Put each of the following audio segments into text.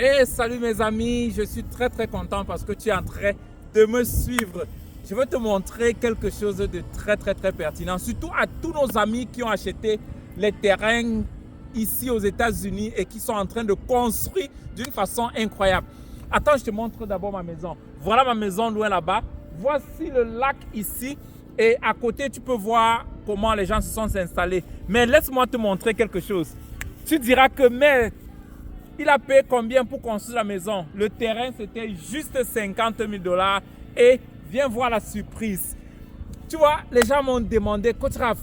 Hey, salut mes amis, je suis très content parce que tu es en train de me suivre. Je veux te montrer quelque chose de très pertinent, surtout à tous nos amis qui ont acheté les terrains ici aux États-Unis et qui sont en train de construire d'une façon incroyable. Attends, je te montre d'abord ma maison. Voilà ma maison loin là-bas. Voici le lac ici et à côté tu peux voir comment les gens se sont installés. Mais laisse-moi te montrer quelque chose. Tu diras que il a payé combien pour construire la maison? Le terrain, c'était juste 50 000 $ et viens voir la surprise. Tu vois, les gens m'ont demandé, Coach Raph,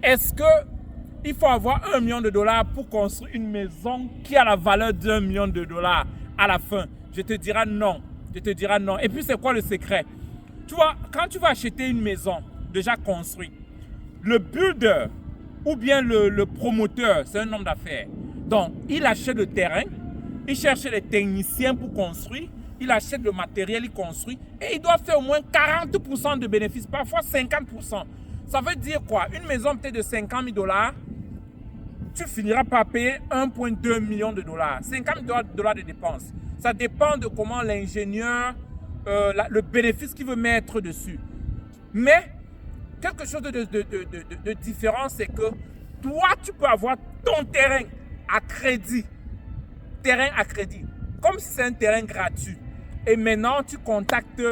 est-ce qu'il faut avoir 1 million de dollars pour construire une maison qui a la valeur d'1 million de dollars à la fin? Je te dirai non. Je te dirai non. Et puis, c'est quoi le secret? Tu vois, quand tu vas acheter une maison déjà construite, le builder ou bien le promoteur, c'est un homme d'affaires. Donc, il achète le terrain, il cherche les techniciens pour construire, il achète le matériel, il construit et il doit faire au moins 40% de bénéfices, parfois 50%. Ça veut dire quoi? Une maison peut-être de 50 000 $, tu finiras par payer 1,2 million de dollars. 50 000 $ de dépenses. Ça dépend de comment l'ingénieur, le bénéfice qu'il veut mettre dessus. Mais, quelque chose de différent, c'est que toi, tu peux avoir ton terrain à crédit. Terrain à crédit. Comme si c'est un terrain gratuit. Et maintenant, tu contactes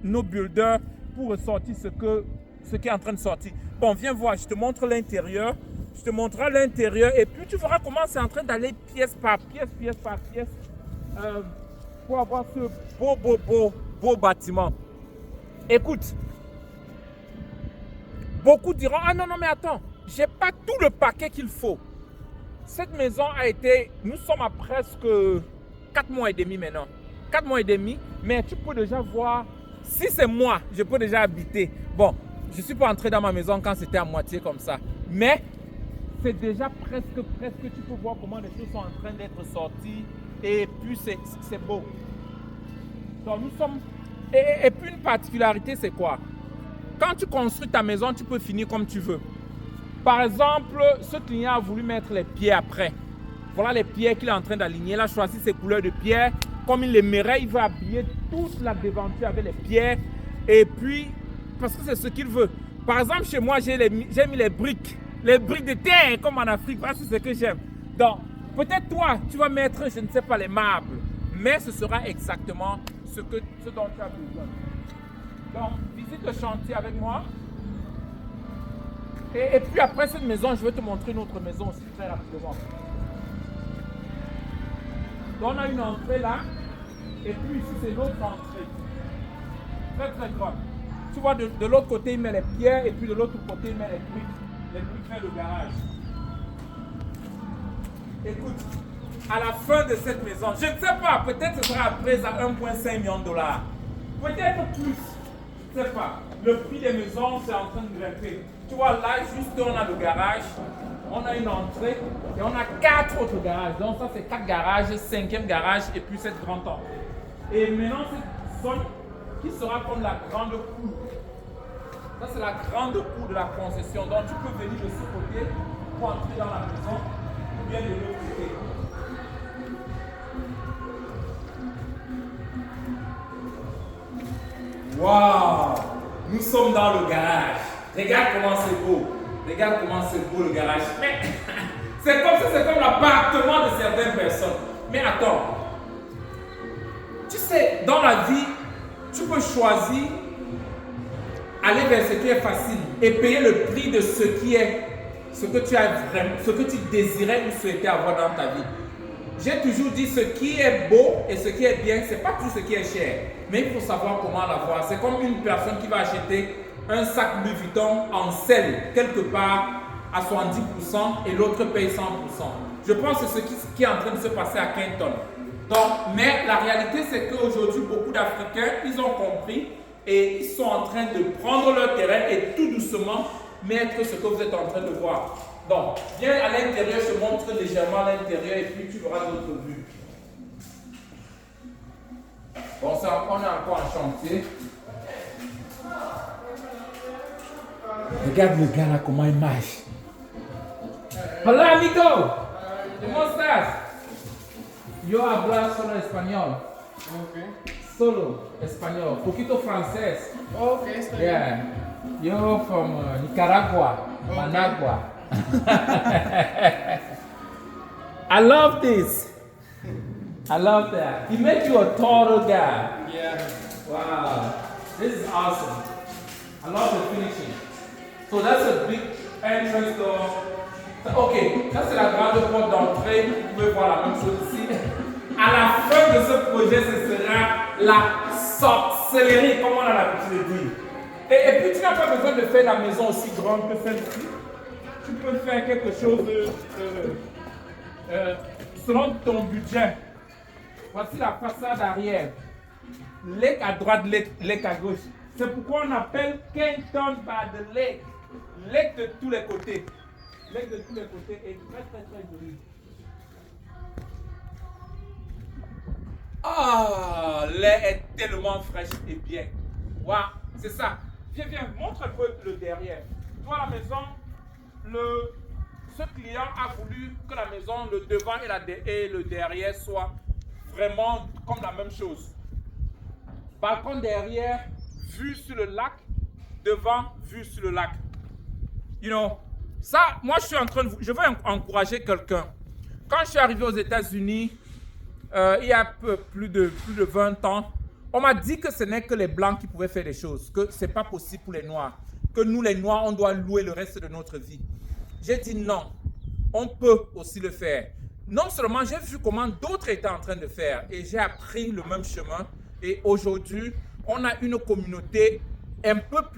nos builders pour ressortir ce qui est en train de sortir. Bon, viens voir, je te montre l'intérieur. Je te montrerai l'intérieur et puis tu verras comment c'est en train d'aller pièce par pièce, pour avoir ce beau bâtiment. Écoute, beaucoup diront, ah non, mais attends, j'ai pas tout le paquet qu'il faut. Cette maison nous sommes à presque 4 mois et demi maintenant. 4 mois et demi, mais tu peux déjà voir, si c'est moi, je peux déjà habiter. Bon, je ne suis pas entré dans ma maison quand c'était à moitié comme ça, mais c'est déjà presque, tu peux voir comment les choses sont en train d'être sorties et puis c'est beau. Donc nous sommes, et puis une particularité c'est quoi? Quand tu construis ta maison, tu peux finir comme tu veux. Par exemple, ce client a voulu mettre les pierres après. Voilà les pierres qu'il est en train d'aligner. Il a choisi ses couleurs de pierre. Comme il aimerait, il veut habiller toute la devanture avec les pierres. Et puis, parce que c'est ce qu'il veut. Par exemple, chez moi, j'ai mis les briques. Les briques de terre, comme en Afrique. Voilà, c'est ce que j'aime. Donc, peut-être toi, tu vas mettre, je ne sais pas, les marbles. Mais ce sera exactement ce dont tu as besoin. Donc, visite le chantier avec moi. Et puis après cette maison, je vais te montrer une autre maison aussi très rapidement. Donc on a une entrée là. Et puis ici, c'est l'autre entrée. Très grande. Tu vois, de l'autre côté, il met les pierres. Et puis de l'autre côté, il met les briques. Les briques vers le garage. Écoute, à la fin de cette maison, je ne sais pas, peut-être ce sera après à 1,5 million de dollars. Peut-être plus. Je ne sais pas. Le prix des maisons, c'est en train de grimper. Tu vois, là, juste on a le garage, on a une entrée et on a 4 autres garages. Donc ça, c'est 4 garages, 5e garage et puis cette grande entrée. Et maintenant, cette zone qui sera comme la grande cour. Ça, c'est la grande cour de la concession. Donc tu peux venir de ce côté pour entrer dans la maison ou bien de l'autre côté. Waouh! Nous sommes dans le garage. Regarde comment c'est beau. Regarde comment c'est beau le garage. Mais c'est comme ça, c'est comme l'appartement de certaines personnes. Mais attends. Tu sais, dans la vie, tu peux choisir aller vers ce qui est facile et payer le prix de ce que tu as vraiment, ce que tu désirais ou souhaitais avoir dans ta vie. J'ai toujours dit ce qui est beau et ce qui est bien, c'est pas tout ce qui est cher. Mais il faut savoir comment l'avoir. C'est comme une personne qui va acheter un sac Louis Vuitton en selle quelque part à 70% et l'autre paye 100%. Je pense que c'est ce qui est en train de se passer à Kenton. Donc, mais la réalité c'est qu'aujourd'hui beaucoup d'Africains, ils ont compris et ils sont en train de prendre leur terrain et tout doucement mettre ce que vous êtes en train de voir. Donc, viens à l'intérieur, je te montre légèrement l'intérieur et puis tu verras d'autres vues. Bon, on est encore en chantier. Regarde le gars là, comment il marche. Hola, amigo! Comment estás? Yo hablas solo español. Ok. Solo español. Poquito francés. Ok, está bien. Yeah. You're from Nicaragua, Okay. Managua. I love this. I love that. He made you a total guy. Yeah. Wow. This is awesome. I love the finishing. So that's a big entrance door. Ok, ça c'est la grande porte d'entrée. Vous pouvez voir la même chose ici. À la fin de ce projet, ce sera la sorcellerie, comme on a l'habitude de dire. Et puis, tu n'as pas besoin de faire la maison aussi grande que celle-ci. Tu peux faire quelque chose selon ton budget. Voici la façade arrière. Lake à droite, lake à gauche. C'est pourquoi on appelle Kenton by the Lake. Lake de tous les côtés. Lake de tous les côtés est très très très joli. Ah, l'air est tellement fraîche et bien. Waouh, c'est ça. Viens, montre un peu le derrière. Toi, la maison, ce client a voulu que la maison, le devant et le derrière soient vraiment comme la même chose. Balcon derrière, vue sur le lac, devant, vue sur le lac. You know, ça, moi je suis en train de je veux encourager quelqu'un. Quand je suis arrivé aux États-Unis, il y a plus de 20 ans, on m'a dit que ce n'est que les Blancs qui pouvaient faire des choses, que ce n'est pas possible pour les Noirs, que nous les Noirs, on doit louer le reste de notre vie. J'ai dit non, on peut aussi le faire. Non seulement j'ai vu comment d'autres étaient en train de faire et j'ai appris le même chemin et aujourd'hui, on a une communauté un peu plus